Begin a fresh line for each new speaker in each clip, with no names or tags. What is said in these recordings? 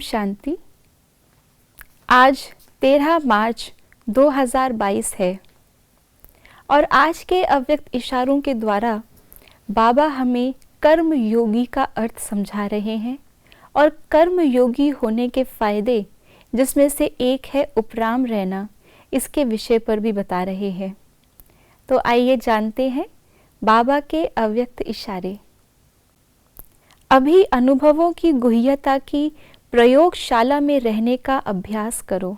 शांति। आज 13 मार्च 2022 है और आज के अव्यक्त इशारों के द्वारा बाबा हमें कर्म योगी का अर्थ समझा रहे हैं और कर्म योगी होने के फायदे, जिसमें से एक है उपराम रहना, इसके विषय पर भी बता रहे हैं। तो आइए जानते हैं बाबा के अव्यक्त इशारे। अभी अनुभवों की गुह्यता की प्रयोगशाला में रहने का अभ्यास करो।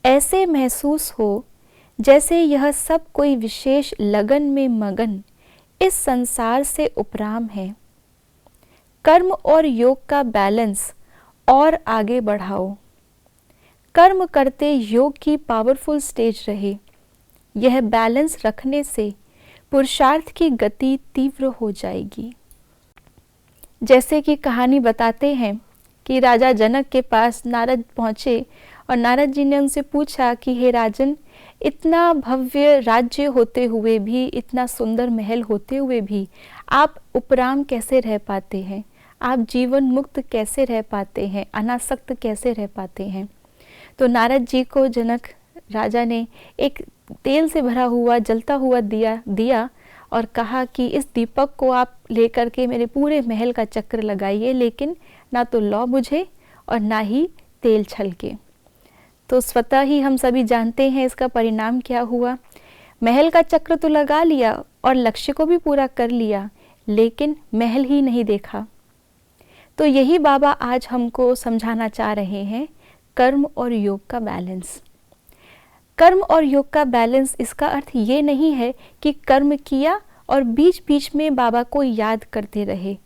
ऐसे महसूस हो जैसे यह सब कोई विशेष लगन में मगन इस संसार से उपराम है। कर्म और योग का बैलेंस और आगे बढ़ाओ। कर्म करते योग की पावरफुल स्टेज रहे। यह बैलेंस रखने से पुरुषार्थ की गति तीव्र हो जाएगी। जैसे कि कहानी बताते हैं कि राजा जनक के पास नारद पहुँचे और नारद जी ने उनसे पूछा कि हे राजन, इतना भव्य राज्य होते हुए भी, इतना सुंदर महल होते हुए भी आप उपराम कैसे रह पाते हैं? आप जीवन मुक्त कैसे रह पाते हैं? अनासक्त कैसे रह पाते हैं? तो नारद जी को जनक राजा ने एक तेल से भरा हुआ जलता हुआ दिया और कहा कि इस दीपक को आप लेकर के मेरे पूरे महल का चक्र लगाइए, लेकिन ना तो लौ बुझे और ना ही तेल छलके। तो स्वतः ही हम सभी जानते हैं इसका परिणाम क्या हुआ। महल का चक्र तो लगा लिया और लक्ष्य को भी पूरा कर लिया, लेकिन महल ही नहीं देखा। तो यही बाबा आज हमको समझाना चाह रहे हैं, कर्म और योग का बैलेंस। कर्म और योग का बैलेंस, इसका अर्थ ये नहीं है कि कर्म किया और बीच बीच में बाबा को याद करते रहे।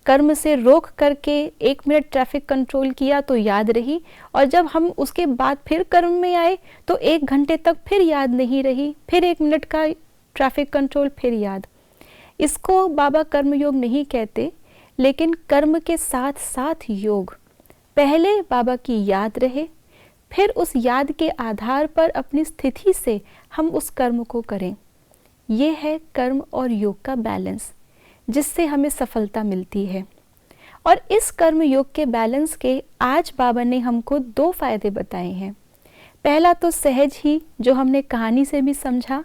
कर्म से रोक करके 1 मिनट ट्रैफिक कंट्रोल किया तो याद रही, और जब हम उसके बाद फिर कर्म में आए तो 1 घंटे तक फिर याद नहीं रही, फिर 1 मिनट का ट्रैफिक कंट्रोल फिर याद। इसको बाबा कर्म योग नहीं कहते, लेकिन कर्म के साथ साथ योग। पहले बाबा की याद रहे, फिर उस याद के आधार पर अपनी स्थिति से हम उस कर्म को करें। ये है कर्म और योग का बैलेंस, जिससे हमें सफलता मिलती है। और इस कर्म योग के बैलेंस के आज बाबा ने हमको 2 फायदे बताए हैं। पहला तो सहज ही, जो हमने कहानी से भी समझा,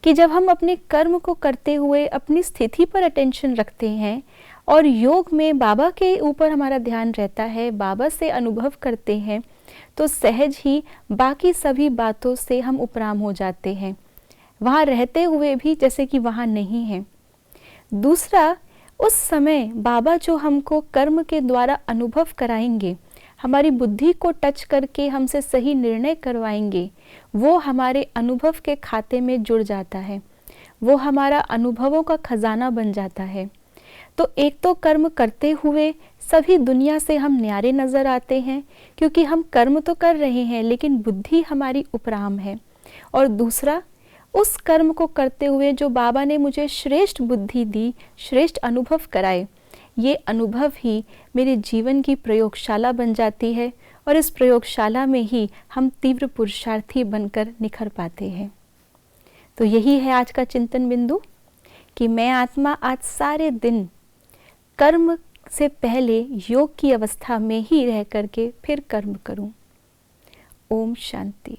कि जब हम अपने कर्म को करते हुए अपनी स्थिति पर अटेंशन रखते हैं और योग में बाबा के ऊपर हमारा ध्यान रहता है, बाबा से अनुभव करते हैं, तो सहज ही बाकी सभी बातों से हम उपराम हो जाते हैं, वहाँ रहते हुए भी जैसे कि वहाँ नहीं है। दूसरा, उस समय बाबा जो हमको कर्म के द्वारा अनुभव कराएंगे, हमारी बुद्धि को टच करके हमसे सही निर्णय करवाएंगे, वो हमारे अनुभव के खाते में जुड़ जाता है, वो हमारा अनुभवों का खजाना बन जाता है। तो एक तो कर्म करते हुए सभी दुनिया से हम न्यारे नज़र आते हैं, क्योंकि हम कर्म तो कर रहे हैं लेकिन बुद्धि हमारी उपराम है। और दूसरा, उस कर्म को करते हुए जो बाबा ने मुझे श्रेष्ठ बुद्धि दी, श्रेष्ठ अनुभव कराए, ये अनुभव ही मेरे जीवन की प्रयोगशाला बन जाती है और इस प्रयोगशाला में ही हम तीव्र पुरुषार्थी बनकर निखर पाते हैं। तो यही है आज का चिंतन बिंदु, कि मैं आत्मा आज सारे दिन कर्म से पहले योग की अवस्था में ही रह करके फिर कर्म करूं। ओम शांति।